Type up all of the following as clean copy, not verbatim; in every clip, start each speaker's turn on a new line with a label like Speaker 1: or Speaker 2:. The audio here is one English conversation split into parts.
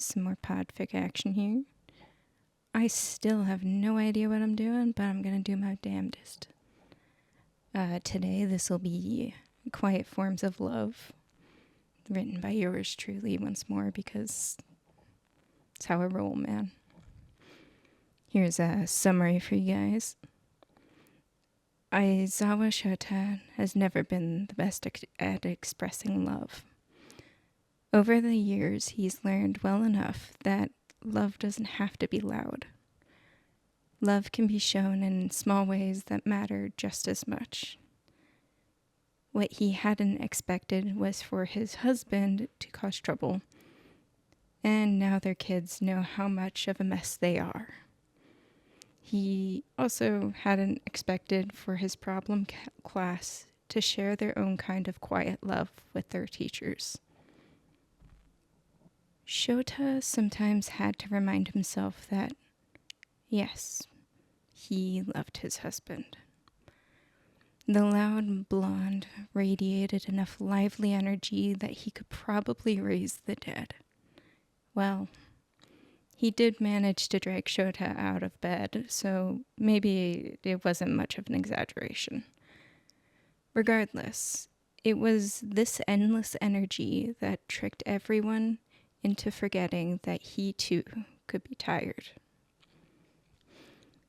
Speaker 1: Some more Podfic action here. I still have no idea what I'm doing, but I'm gonna do my damnedest. Today, this will be Quiet Forms of Love, written by yours truly once more, because it's how I roll, man. Here's a summary for you guys. Aizawa Shouta has never been the best at expressing love. Over the years, he's learned well enough that love doesn't have to be loud. Love can be shown in small ways that matter just as much. What he hadn't expected was for his husband to cause trouble, and now their kids know how much of a mess they are. He also hadn't expected for his problem class to share their own kind of quiet love with their teachers. Shouta sometimes had to remind himself that, yes, he loved his husband. The loud blonde radiated enough lively energy that he could probably raise the dead. Well, he did manage to drag Shouta out of bed, so maybe it wasn't much of an exaggeration. Regardless, it was this endless energy that tricked everyone into forgetting that he too could be tired.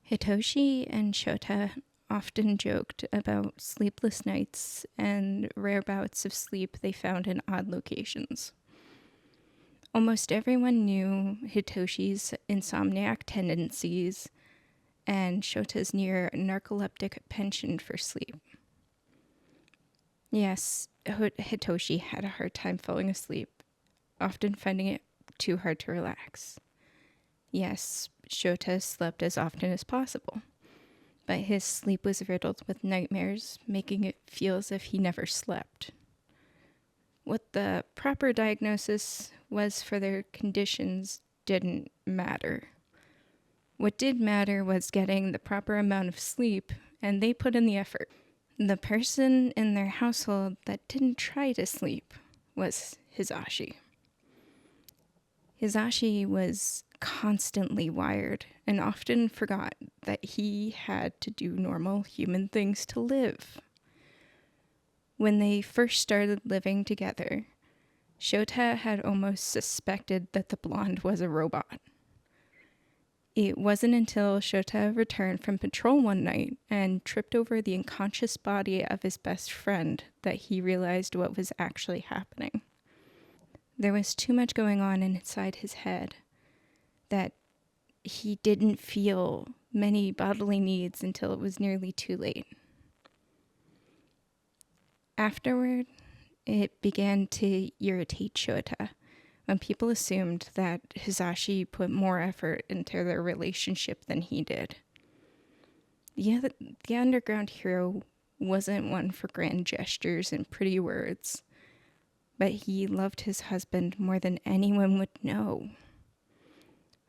Speaker 1: Hitoshi and Shouta often joked about sleepless nights and rare bouts of sleep they found in odd locations. Almost everyone knew Hitoshi's insomniac tendencies and Shota's near narcoleptic penchant for sleep. Yes, Hitoshi had a hard time falling asleep, often finding it too hard to relax. Yes, Shouta slept as often as possible, but his sleep was riddled with nightmares, making it feel as if he never slept. What the proper diagnosis was for their conditions didn't matter. What did matter was getting the proper amount of sleep, and they put in the effort. The person in their household that didn't try to sleep was Hizashi. Hizashi was constantly wired and often forgot that he had to do normal human things to live. When they first started living together, Shouta had almost suspected that the blonde was a robot. It wasn't until Shouta returned from patrol one night and tripped over the unconscious body of his best friend that he realized what was actually happening. There was too much going on inside his head that he didn't feel many bodily needs until it was nearly too late. Afterward, it began to irritate Shouta when people assumed that Hizashi put more effort into their relationship than he did. The underground hero wasn't one for grand gestures and pretty words, but he loved his husband more than anyone would know.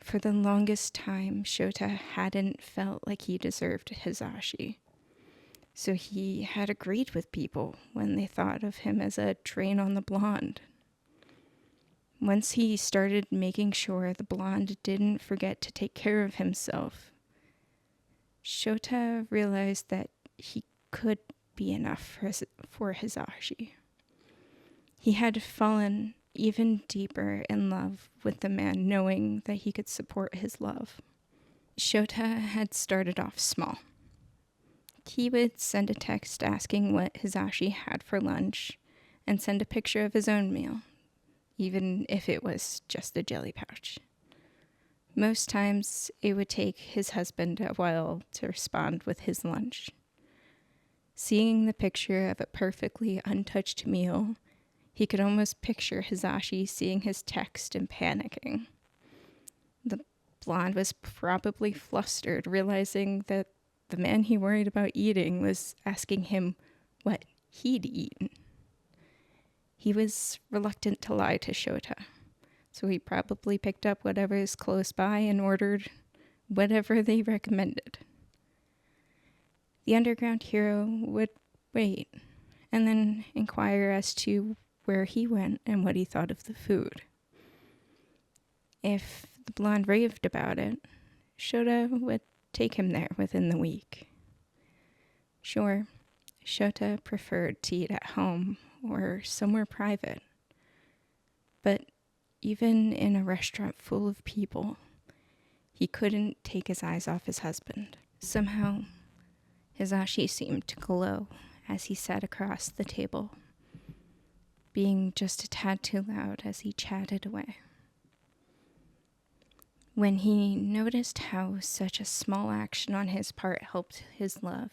Speaker 1: For the longest time, Shouta hadn't felt like he deserved Hizashi, so he had agreed with people when they thought of him as a drain on the blonde. Once he started making sure the blonde didn't forget to take care of himself, Shouta realized that he could be enough for Hizashi. He had fallen even deeper in love with the man, knowing that he could support his love. Shouta had started off small. He would send a text asking what Hizashi had for lunch and send a picture of his own meal, even if it was just a jelly pouch. Most times, it would take his husband a while to respond with his lunch. Seeing the picture of a perfectly untouched meal, he could almost picture Hizashi seeing his text and panicking. The blonde was probably flustered, realizing that the man he worried about eating was asking him what he'd eaten. He was reluctant to lie to Shouta, so he probably picked up whatever is close by and ordered whatever they recommended. The underground hero would wait and then inquire as to where he went and what he thought of the food. If the blonde raved about it, Shouta would take him there within the week. Sure, Shouta preferred to eat at home or somewhere private, but even in a restaurant full of people, he couldn't take his eyes off his husband. Somehow, Hisashi seemed to glow as he sat across the table, being just a tad too loud as he chatted away. When he noticed how such a small action on his part helped his love,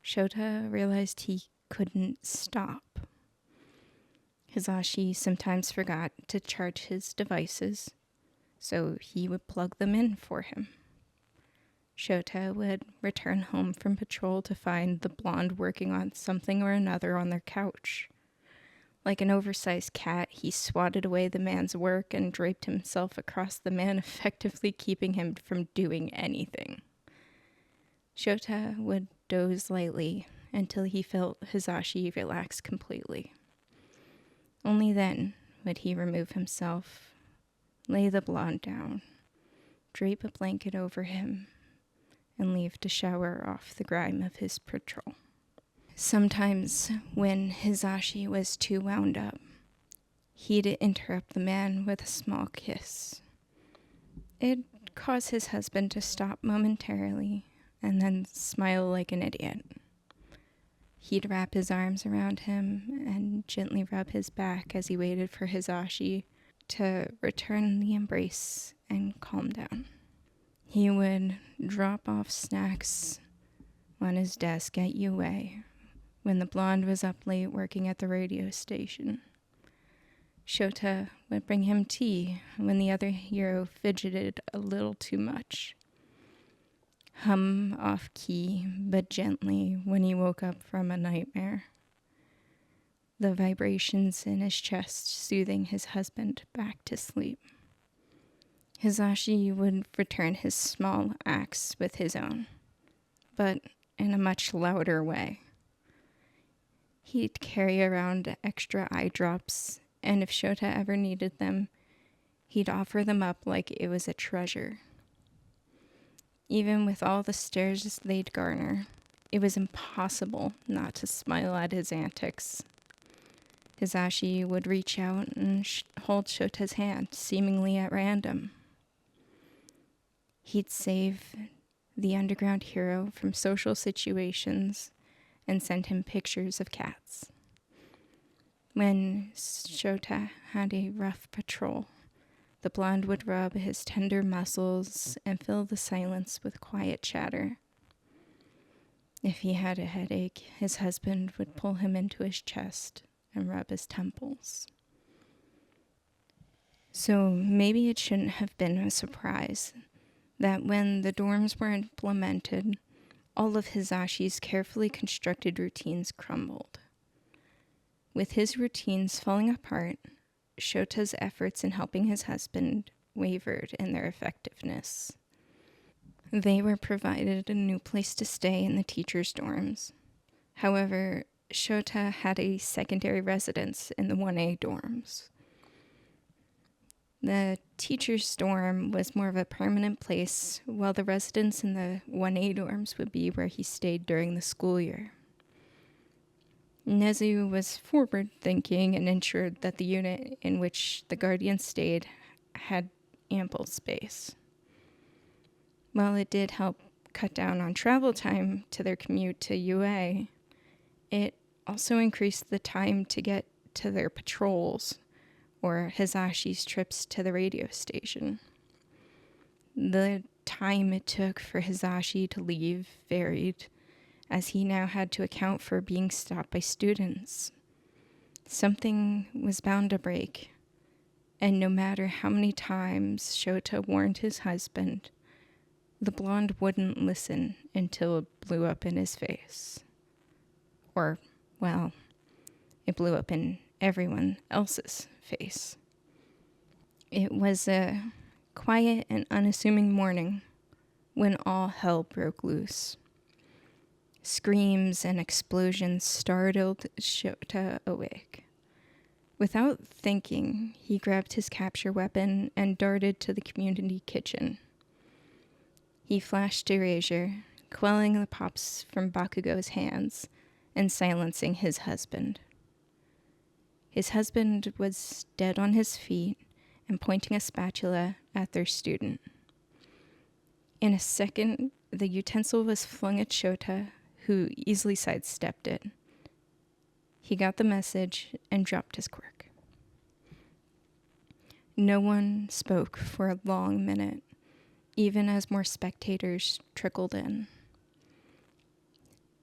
Speaker 1: Shouta realized he couldn't stop. Hisashi sometimes forgot to charge his devices, so he would plug them in for him. Shouta would return home from patrol to find the blonde working on something or another on their couch. Like an oversized cat, he swatted away the man's work and draped himself across the man, effectively keeping him from doing anything. Shouta would doze lightly until he felt Hisashi relax completely. Only then would he remove himself, lay the blonde down, drape a blanket over him, and leave to shower off the grime of his patrol. Sometimes, when Hisashi was too wound up, he'd interrupt the man with a small kiss. It'd cause his husband to stop momentarily and then smile like an idiot. He'd wrap his arms around him and gently rub his back as he waited for Hisashi to return the embrace and calm down. He would drop off snacks on his desk at UA when the blonde was up late working at the radio station. Shouta would bring him tea when the other hero fidgeted a little too much. Hum off key, but gently, when he woke up from a nightmare. The vibrations in his chest soothing his husband back to sleep. Hisashi would return his small acts with his own, but in a much louder way. He'd carry around extra eye drops, and if Shouta ever needed them, he'd offer them up like it was a treasure. Even with all the stares they'd garner, it was impossible not to smile at his antics. Hisashi would reach out and hold Shota's hand, seemingly at random. He'd save the underground hero from social situations and send him pictures of cats. When Shouta had a rough patrol, the blonde would rub his tender muscles and fill the silence with quiet chatter. If he had a headache, his husband would pull him into his chest and rub his temples. So maybe it shouldn't have been a surprise that when the dorms were implemented, all of Hisashi's carefully constructed routines crumbled. With his routines falling apart, Shota's efforts in helping his husband wavered in their effectiveness. They were provided a new place to stay in the teachers' dorms. However, Shouta had a secondary residence in the 1A dorms. The teacher's dorm was more of a permanent place, while the residence in the 1A dorms would be where he stayed during the school year. Nezu was forward-thinking and ensured that the unit in which the guardian stayed had ample space. While it did help cut down on travel time to their commute to UA, it also increased the time to get to their patrols or Hisashi's trips to the radio station. The time it took for Hisashi to leave varied, as he now had to account for being stopped by students. Something was bound to break, and no matter how many times Shouta warned his husband, the blonde wouldn't listen until it blew up in his face. Or, well, it blew up in everyone else's face. It was a quiet and unassuming morning when all hell broke loose. Screams and explosions startled Shouta awake. Without thinking, he grabbed his capture weapon and darted to the community kitchen. He flashed erasure, quelling the pops from Bakugo's hands and silencing his husband. His husband was dead on his feet and pointing a spatula at their student. In a second, the utensil was flung at Shouta, who easily sidestepped it. He got the message and dropped his quirk. No one spoke for a long minute, even as more spectators trickled in.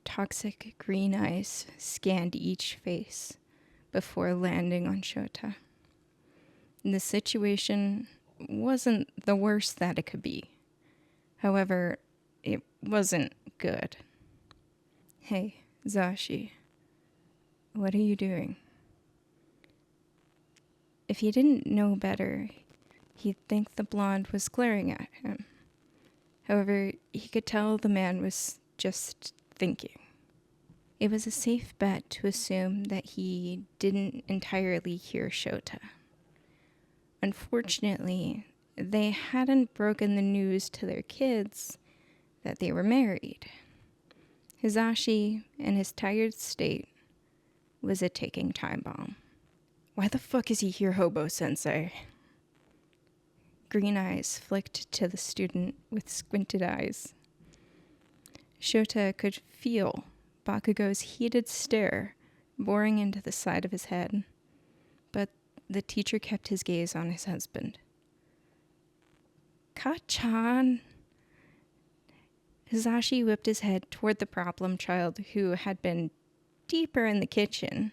Speaker 1: Toxic green eyes scanned each face before landing on Shouta. The situation wasn't the worst that it could be. However, it wasn't good. Hey, Zashi, what are you doing? If he didn't know better, he'd think the blonde was glaring at him. However, he could tell the man was just thinking. It was a safe bet to assume that he didn't entirely hear Shouta. Unfortunately, they hadn't broken the news to their kids that they were married. Hizashi, in his tired state, was a ticking time bomb. Why the fuck is he here, Hobo-sensei? Green eyes flicked to the student with squinted eyes. Shouta could feel Bakugo's heated stare boring into the side of his head, but the teacher kept his gaze on his husband. Ka-chan! Hizashi whipped his head toward the problem child who had been deeper in the kitchen.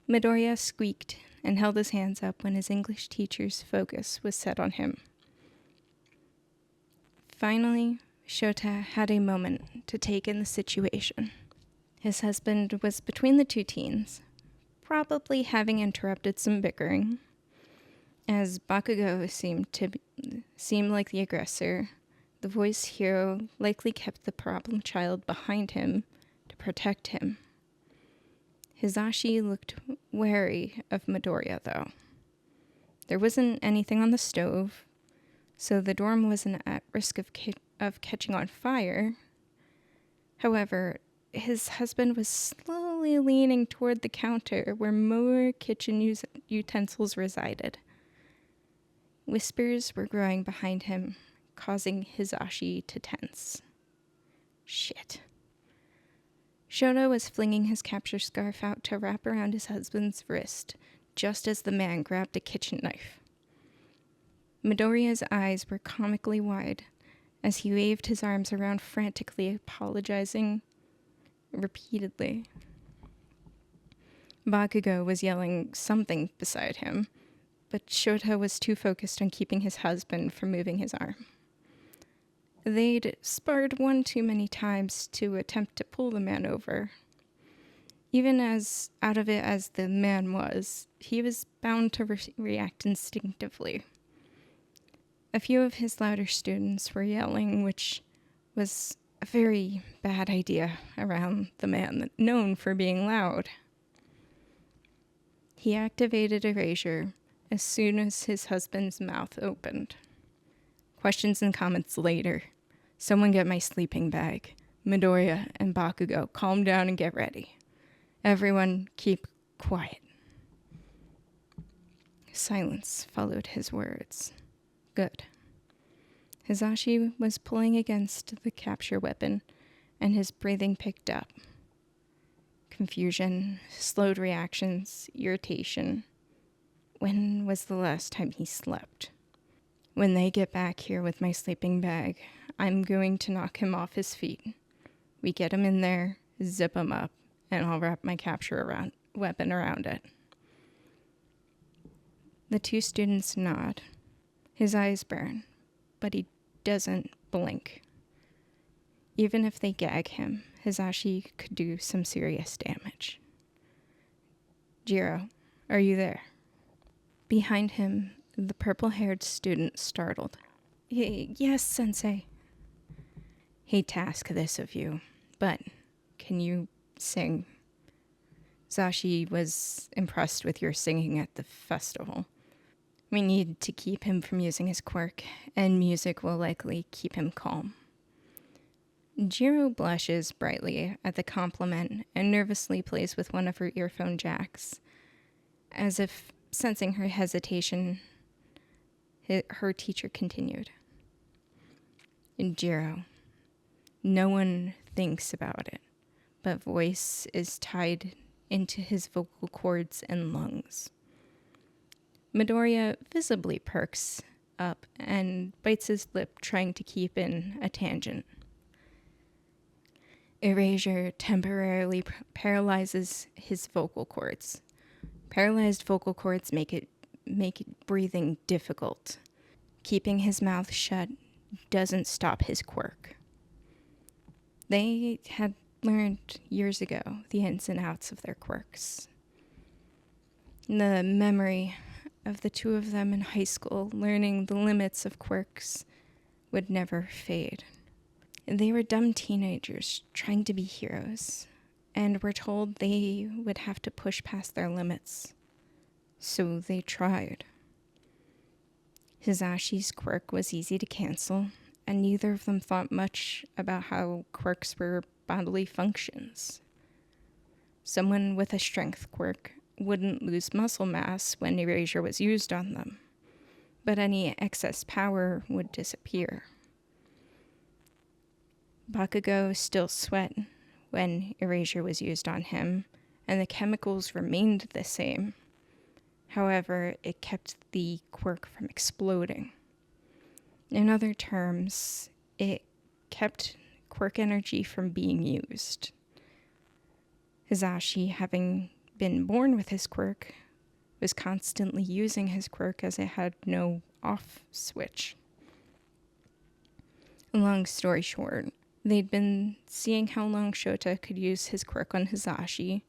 Speaker 1: Midoriya squeaked and held his hands up when his English teacher's focus was set on him. Finally, Shouta had a moment to take in the situation. His husband was between the two teens, probably having interrupted some bickering. As Bakugo seemed like the aggressor, the voice hero likely kept the problem child behind him to protect him. Hizashi looked wary of Midoriya, though. There wasn't anything on the stove, so the dorm wasn't at risk of catching on fire. However, his husband was slowly leaning toward the counter where more kitchen utensils resided. Whispers were growing behind him, causing Hizashi to tense. Shit. Shouta was flinging his capture scarf out to wrap around his husband's wrist, just as the man grabbed a kitchen knife. Midoriya's eyes were comically wide as he waved his arms around, frantically apologizing repeatedly. Bakugo was yelling something beside him, but Shouta was too focused on keeping his husband from moving his arm. They'd sparred one too many times to attempt to pull the man over. Even as out of it as the man was, he was bound to react instinctively. A few of his louder students were yelling, which was a very bad idea around the man known for being loud. He activated erasure as soon as his husband's mouth opened. Questions and comments later. Someone get my sleeping bag. Midoriya and Bakugo, calm down and get ready. Everyone keep quiet. Silence followed his words. Good. Hizashi was pulling against the capture weapon, and his breathing picked up. Confusion, slowed reactions, irritation. When was the last time he slept? When they get back here with my sleeping bag, I'm going to knock him off his feet. We get him in there, zip him up, and I'll wrap my capture weapon around it. The two students nod. His eyes burn, but he doesn't blink. Even if they gag him, Hizashi could do some serious damage. Jiro, are you there? Behind him, the purple-haired student startled. Yes, sensei. Hate to ask this of you, but can you sing? Zashi was impressed with your singing at the festival. We need to keep him from using his quirk, and music will likely keep him calm. Jiro blushes brightly at the compliment and nervously plays with one of her earphone jacks. As if sensing her hesitation, her teacher continued. Jiro, no one thinks about it, but voice is tied into his vocal cords and lungs. Midoriya visibly perks up and bites his lip, trying to keep in a tangent. Erasure temporarily paralyzes his vocal cords. Paralyzed vocal cords make breathing difficult. Keeping his mouth shut doesn't stop his quirk. They had learned years ago the ins and outs of their quirks. The memory of the two of them in high school learning the limits of quirks would never fade. They were dumb teenagers trying to be heroes, and were told they would have to push past their limits. So they tried. Hisashi's quirk was easy to cancel, and neither of them thought much about how quirks were bodily functions. Someone with a strength quirk wouldn't lose muscle mass when erasure was used on them, but any excess power would disappear. Bakugo still sweat when erasure was used on him, and the chemicals remained the same. However, it kept the quirk from exploding. In other terms, it kept quirk energy from being used. Hisashi, having been born with his quirk, was constantly using his quirk as it had no off switch. Long story short, they'd been seeing how long Shouta could use his quirk on Hisashi.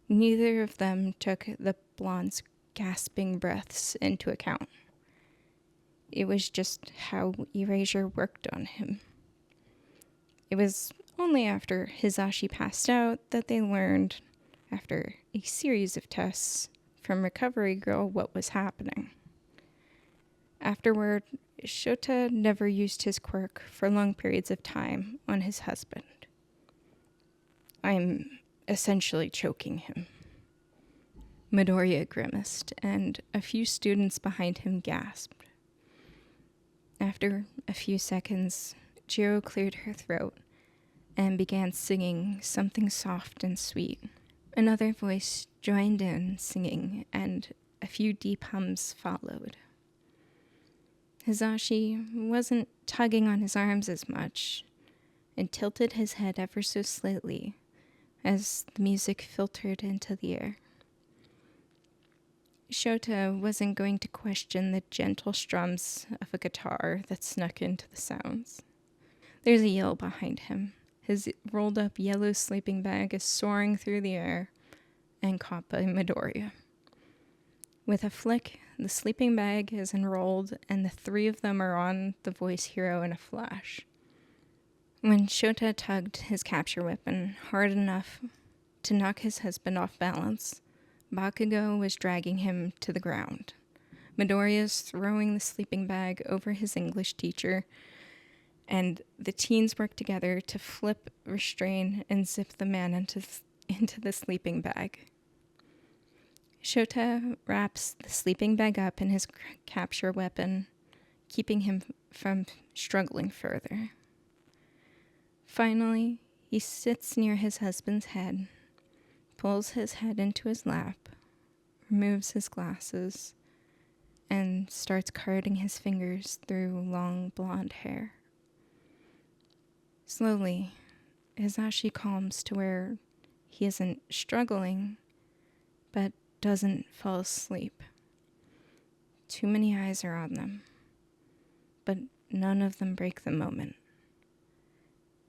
Speaker 1: Neither of them took the blonde's gasping breaths into account. It was just how erasure worked on him. It was only after Hisashi passed out that they learned, after a series of tests from Recovery Girl, what was happening. Afterward, Shouta never used his quirk for long periods of time on his husband. I'm essentially choking him. Midoriya grimaced, and a few students behind him gasped. After a few seconds, Jiro cleared her throat and began singing something soft and sweet. Another voice joined in singing, and a few deep hums followed. Hisashi wasn't tugging on his arms as much, and tilted his head ever so slightly as the music filtered into the air. Shouta wasn't going to question the gentle strums of a guitar that snuck into the sounds. There's a yell behind him. His rolled-up yellow sleeping bag is soaring through the air and caught by Midoriya. With a flick, the sleeping bag is enrolled, and the three of them are on the voice hero in a flash. When Shouta tugged his capture weapon hard enough to knock his husband off balance, Bakugo was dragging him to the ground. Midoriya's throwing the sleeping bag over his English teacher, and the teens work together to flip, restrain, and zip the man into the sleeping bag. Shouta wraps the sleeping bag up in his capture weapon, keeping him from struggling further. Finally, he sits near his husband's head, pulls his head into his lap, removes his glasses, and starts carting his fingers through long blonde hair. Slowly, Hisashi calms to where he isn't struggling, but doesn't fall asleep. Too many eyes are on them, but none of them break the moment.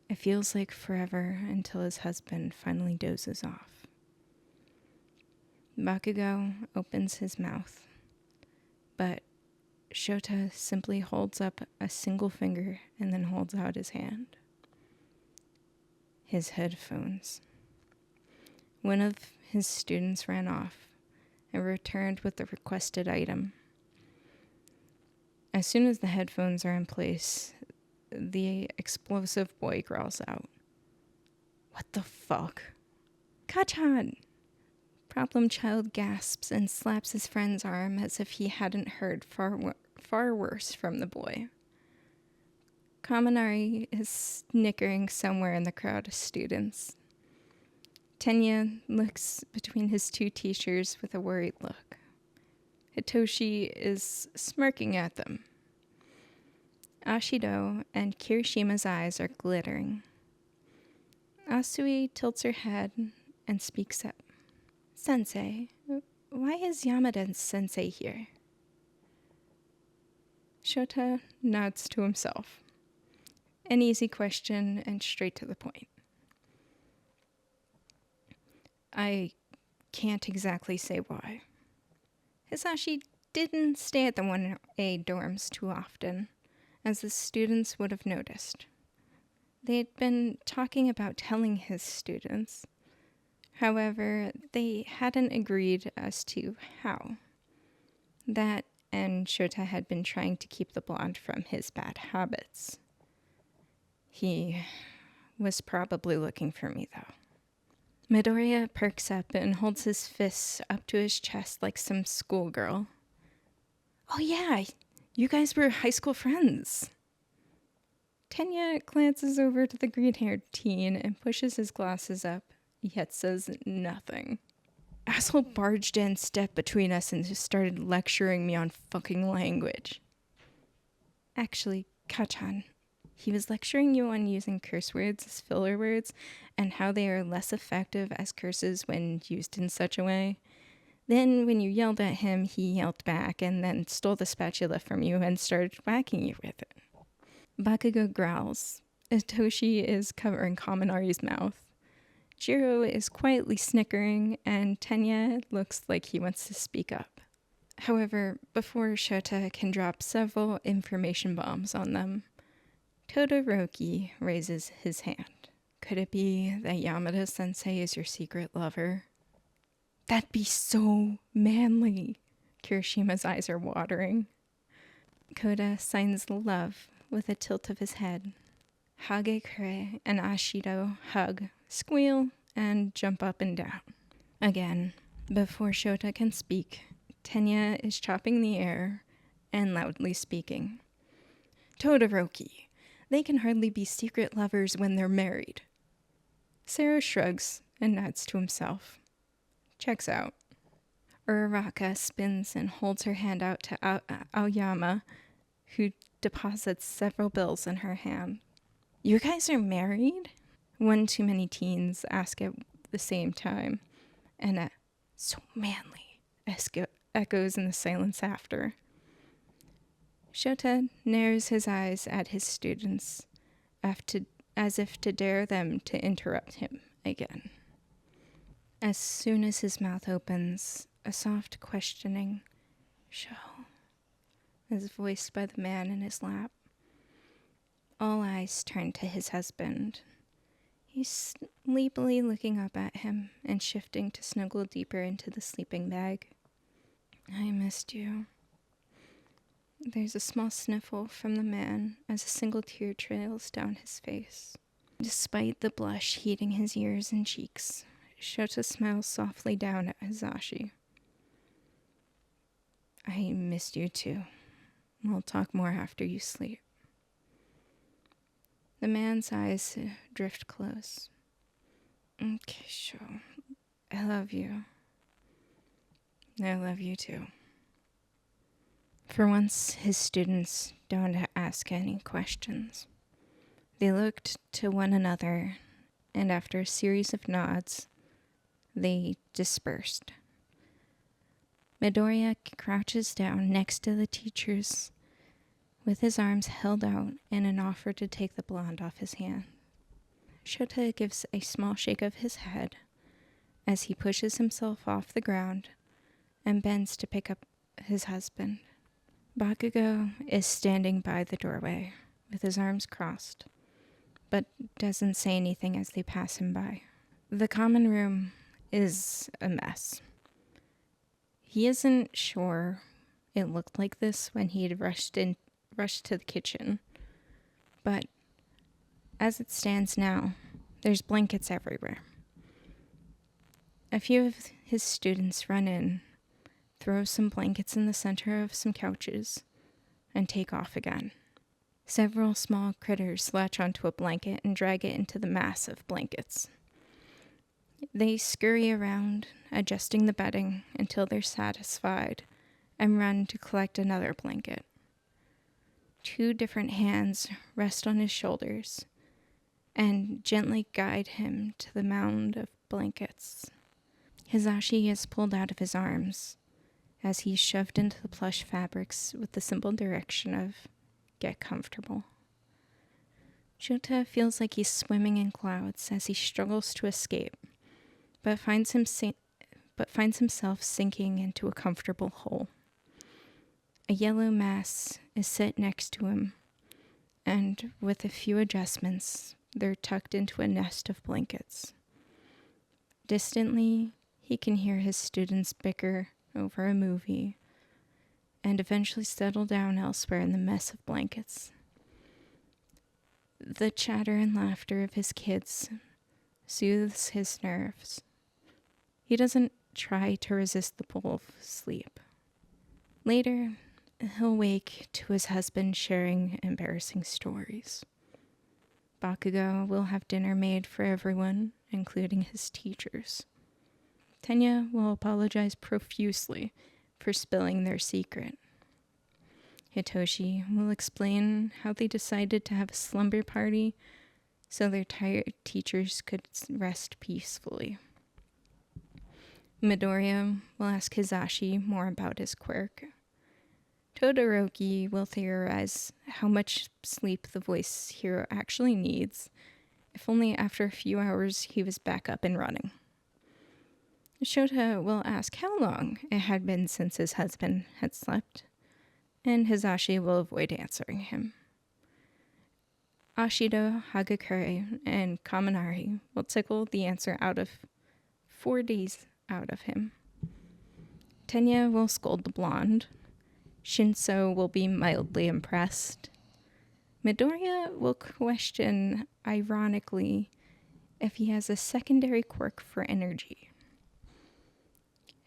Speaker 1: It feels like forever until his husband finally dozes off. Bakugo opens his mouth, but Shouta simply holds up a single finger and then holds out his hand. His headphones. One of his students ran off and returned with the requested item. As soon as the headphones are in place, the explosive boy growls out, "What the fuck?" "Kachan!" Problem child gasps and slaps his friend's arm as if he hadn't heard far worse from the boy. Kaminari is snickering somewhere in the crowd of students. Tenya looks between his two teachers with a worried look. Hitoshi is smirking at them. Ashido and Kirishima's eyes are glittering. Asui tilts her head and speaks up. "Sensei, why is Yamada-sensei here?" Shouta nods to himself. An easy question and straight to the point. "I can't exactly say why." Hisashi didn't stay at the 1A dorms too often, as the students would have noticed. They had been talking about telling his students. However, they hadn't agreed as to how. That and Shouta had been trying to keep the blonde from his bad habits. He was probably looking for me, though. Midoriya perks up and holds his fists up to his chest like some schoolgirl. "Oh yeah, you guys were high school friends." Tenya glances over to the green-haired teen and pushes his glasses up, yet says nothing. "Asshole barged in, stepped between us, and just started lecturing me on fucking language." "Actually, Kachan, he was lecturing you on using curse words as filler words and how they are less effective as curses when used in such a way. Then when you yelled at him, he yelled back and then stole the spatula from you and started whacking you with it." Bakugo growls. Itoshi is covering Kaminari's mouth. Jiro is quietly snickering, and Tenya looks like he wants to speak up. However, before Shouta can drop several information bombs on them, Todoroki raises his hand. "Could it be that Yamada-sensei is your secret lover?" "That'd be so manly." Kirishima's eyes are watering. Koda signs love with a tilt of his head. Hagekure and Ashido hug, squeal, and jump up and down. Again, before Shouta can speak, Tenya is chopping the air and loudly speaking. "Todoroki, they can hardly be secret lovers when they're married." Sero shrugs and nods to himself. Checks out. Uraraka spins and holds her hand out to Aoyama, who deposits several bills in her hand. "You guys are married?" One too many teens ask at the same time, and a "so manly" echoes in the silence after. Shouta narrows his eyes at his students, as if to dare them to interrupt him again. As soon as his mouth opens, a soft questioning "Show" is voiced by the man in his lap. All eyes turn to his husband. He's sleepily looking up at him and shifting to snuggle deeper into the sleeping bag. "I missed you." There's a small sniffle from the man as a single tear trails down his face. Despite the blush heating his ears and cheeks, Shouta smiles softly down at Hisashi. "I missed you too. We'll talk more after you sleep." The man's eyes drift close. "Okay, sure. I love you." "I love you too." For once, his students don't ask any questions. They looked to one another, and after a series of nods, they dispersed. Midoriya crouches down next to the teachers, with his arms held out in an offer to take the blonde off his hand. Shouta gives a small shake of his head as he pushes himself off the ground and bends to pick up his husband. Bakugo is standing by the doorway with his arms crossed, but doesn't say anything as they pass him by. The common room is a mess. He isn't sure it looked like this when he had rushed to the kitchen, but as it stands now, there's blankets everywhere. A few of his students run in, throw some blankets in the center of some couches, and take off again. Several small critters latch onto a blanket and drag it into the mass of blankets. They scurry around, adjusting the bedding until they're satisfied, and run to collect another blanket. 2 different hands rest on his shoulders and gently guide him to the mound of blankets. Hizashi is pulled out of his arms as he's shoved into the plush fabrics with the simple direction of get comfortable. Shouta feels like he's swimming in clouds as he struggles to escape, but finds himself sinking into a comfortable hole. A yellow mass is set next to him, and with a few adjustments, they're tucked into a nest of blankets. Distantly, he can hear his students bicker over a movie and eventually settle down elsewhere in the mess of blankets. The chatter and laughter of his kids soothes his nerves. He doesn't try to resist the pull of sleep. Later, he'll wake to his husband sharing embarrassing stories. Bakugo will have dinner made for everyone, including his teachers. Tenya will apologize profusely for spilling their secret. Hitoshi will explain how they decided to have a slumber party so their tired teachers could rest peacefully. Midoriya will ask Hizashi more about his quirk. Todoroki will theorize how much sleep the voice hero actually needs, if only after a few hours he was back up and running. Shouta will ask how long it had been since his husband had slept, and Hizashi will avoid answering him. Ashido, Hagakure, and Kaminari will tickle the answer out of 4 days out of him. Tenya will scold the blonde. Shinso will be mildly impressed. Midoriya will question, ironically, if he has a secondary quirk for energy.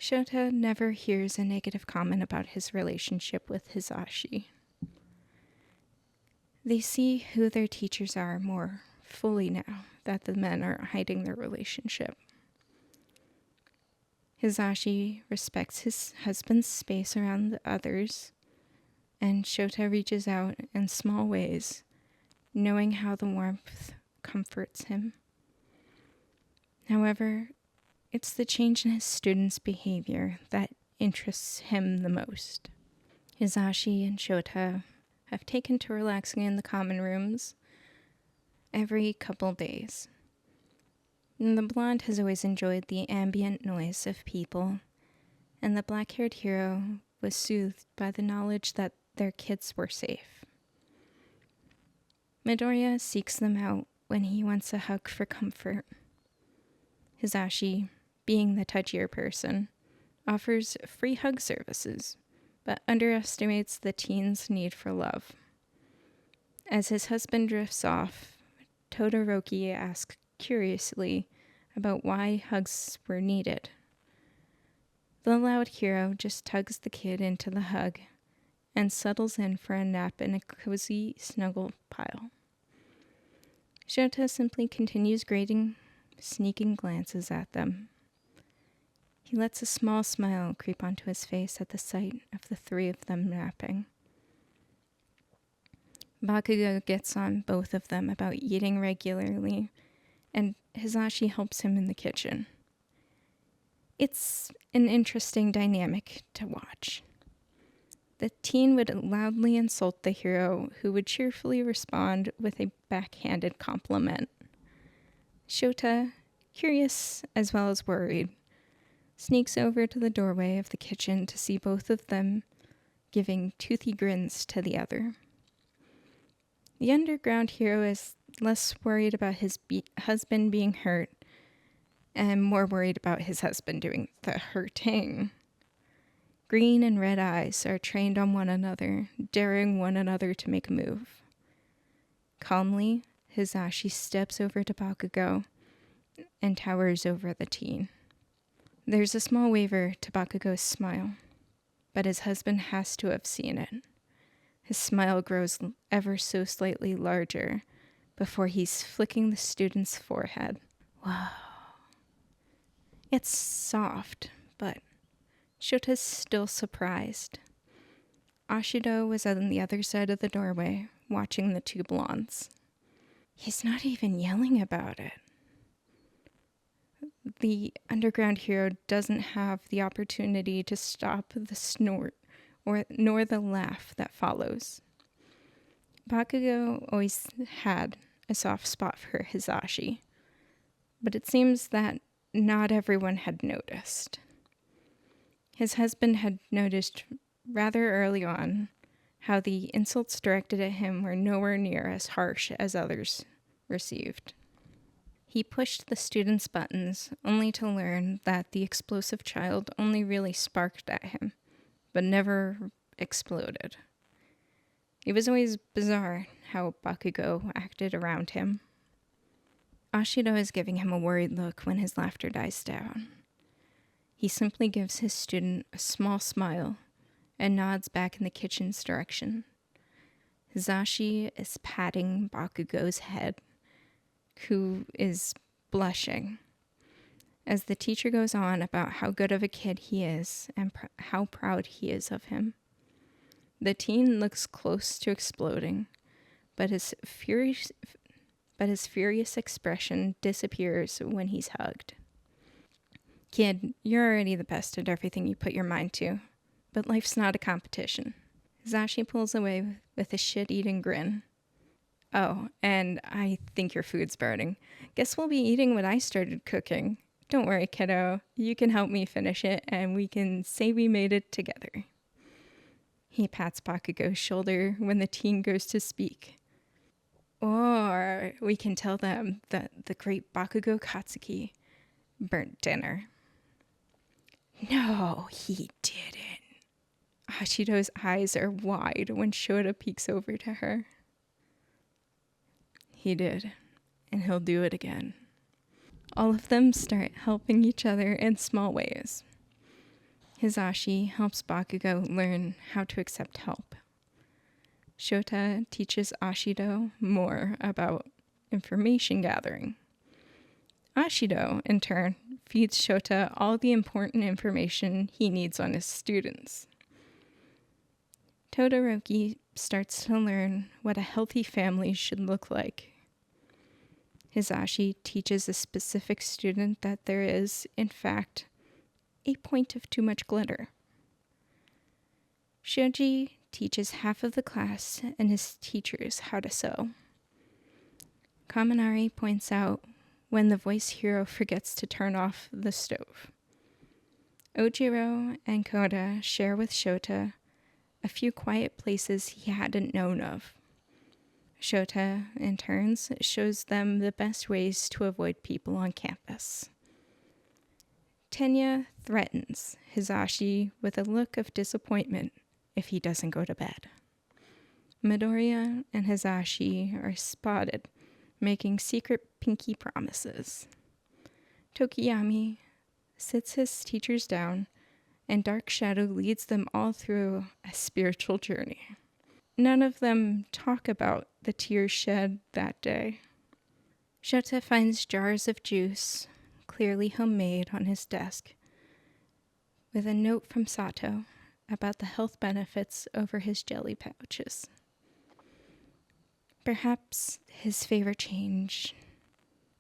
Speaker 1: Shouta never hears a negative comment about his relationship with Hizashi. They see who their teachers are more fully now that the men are hiding their relationship. Hizashi respects his husband's space around the others, and Shouta reaches out in small ways, knowing how the warmth comforts him. However, it's the change in his students' behavior that interests him the most. Hizashi and Shouta have taken to relaxing in the common rooms every couple days. And the blonde has always enjoyed the ambient noise of people, and the black-haired hero was soothed by the knowledge that their kids were safe. Midoriya seeks them out when he wants a hug for comfort. Hizashi, being the touchier person, offers free hug services, but underestimates the teen's need for love. As his husband drifts off, Todoroki asks curiously about why hugs were needed. The loud hero just tugs the kid into the hug and settles in for a nap in a cozy snuggle pile. Shouta simply continues grading sneaking glances at them. He lets a small smile creep onto his face at the sight of the 3 of them napping. Bakugo gets on both of them about eating regularly, and Hizashi helps him in the kitchen. It's an interesting dynamic to watch. The teen would loudly insult the hero, who would cheerfully respond with a backhanded compliment. Shouta, curious as well as worried, sneaks over to the doorway of the kitchen to see both of them giving toothy grins to the other. The underground hero is less worried about his husband being hurt and more worried about his husband doing the hurting. Green and red eyes are trained on one another, daring one another to make a move. Calmly, Hizashi steps over to Bakugo and towers over the teen. There's a small waver to Bakugo's smile, but his husband has to have seen it. His smile grows ever so slightly larger before he's flicking the student's forehead. Wow. It's soft, but Shota's still surprised. Ashido was on the other side of the doorway, watching the two blondes. He's not even yelling about it. The underground hero doesn't have the opportunity to stop the snort nor the laugh that follows. Bakugo always had a soft spot for Hizashi, but it seems that not everyone had noticed. His husband had noticed rather early on how the insults directed at him were nowhere near as harsh as others received. He pushed the student's buttons, only to learn that the explosive child only really sparked at him, but never exploded. It was always bizarre how Bakugo acted around him. Ashido is giving him a worried look when his laughter dies down. He simply gives his student a small smile and nods back in the kitchen's direction. Hizashi is patting Bakugo's head, who is blushing, as the teacher goes on about how good of a kid he is and how proud he is of him. The teen looks close to exploding, but his furious expression disappears when he's hugged. Kid, you're already the best at everything you put your mind to, but life's not a competition. Hizashi pulls away with a shit-eating grin. Oh, and I think your food's burning. Guess we'll be eating what I started cooking. Don't worry, kiddo. You can help me finish it, and we can say we made it together. He pats Bakugo's shoulder when the teen goes to speak. Or we can tell them that the great Bakugo Katsuki burnt dinner. No, he didn't. Ashido's eyes are wide when Shouta peeks over to her. He did, and he'll do it again. All of them start helping each other in small ways. Hizashi helps Bakugo learn how to accept help. Shouta teaches Ashido more about information gathering. Ashido, in turn, feeds Shouta all the important information he needs on his students. Todoroki starts to learn what a healthy family should look like. Hizashi teaches a specific student that there is, in fact, a point of too much glitter. Shoji teaches half of the class and his teachers how to sew. Kaminari points out when the voice hero forgets to turn off the stove. Ojiro and Koda share with Shouta a few quiet places he hadn't known of. Shouta, in turns, shows them the best ways to avoid people on campus. Tenya threatens Hizashi with a look of disappointment if he doesn't go to bed. Midoriya and Hizashi are spotted making secret pinky promises. Tokiyami sits his teachers down, and Dark Shadow leads them all through a spiritual journey. None of them talk about the tears shed that day. Shouta finds jars of juice, clearly homemade, on his desk, with a note from Sato about the health benefits over his jelly pouches. Perhaps his favorite change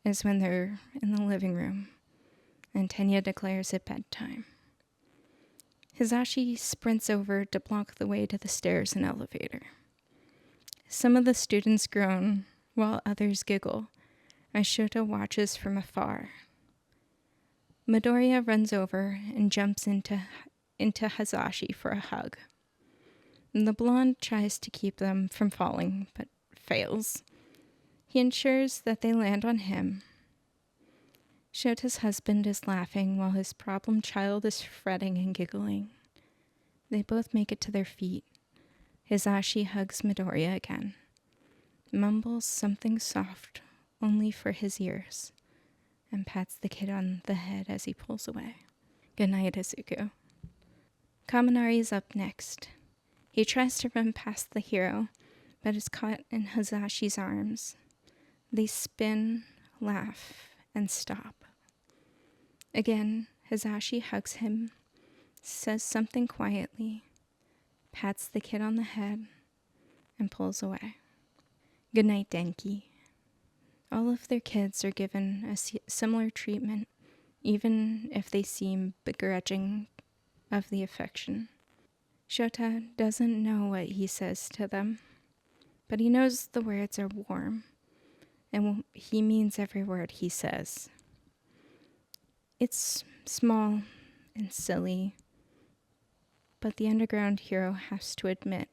Speaker 1: is when they're in the living room and Tenya declares it bedtime. Hizashi sprints over to block the way to the stairs and elevator. Some of the students groan while others giggle as Shouta watches from afar. Midoriya runs over and jumps into Hizashi for a hug. The blonde tries to keep them from falling, but fails. He ensures that they land on him. Shota's husband is laughing while his problem child is fretting and giggling. They both make it to their feet. Hisashi hugs Midoriya again, mumbles something soft only for his ears, and pats the kid on the head as he pulls away. Good night, Izuku. Kaminari is up next. He tries to run past the hero, but is caught in Hisashi's arms. They spin, laugh, and stop. Again, Hisashi hugs him, says something quietly, pats the kid on the head, and pulls away. Good night, Denki. All of their kids are given a similar treatment, even if they seem begrudging of the affection. Shouta doesn't know what he says to them, but he knows the words are warm, and he means every word he says. It's small and silly, but the underground hero has to admit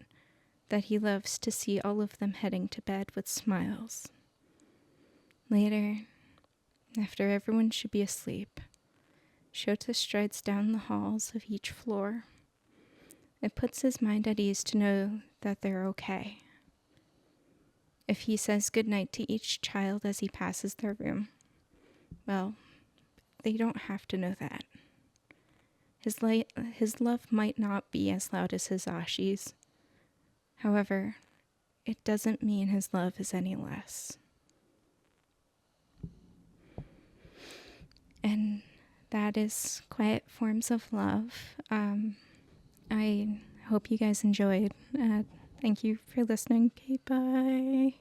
Speaker 1: that he loves to see all of them heading to bed with smiles. Later, after everyone should be asleep, Shouta strides down the halls of each floor. It puts his mind at ease to know that they're okay. If he says goodnight to each child as he passes their room, well, they don't have to know that. His love might not be as loud as Hisashi's. However, it doesn't mean his love is any less. And that is Quiet Forms of Love. I hope you guys enjoyed. Thank you for listening. Okay, bye.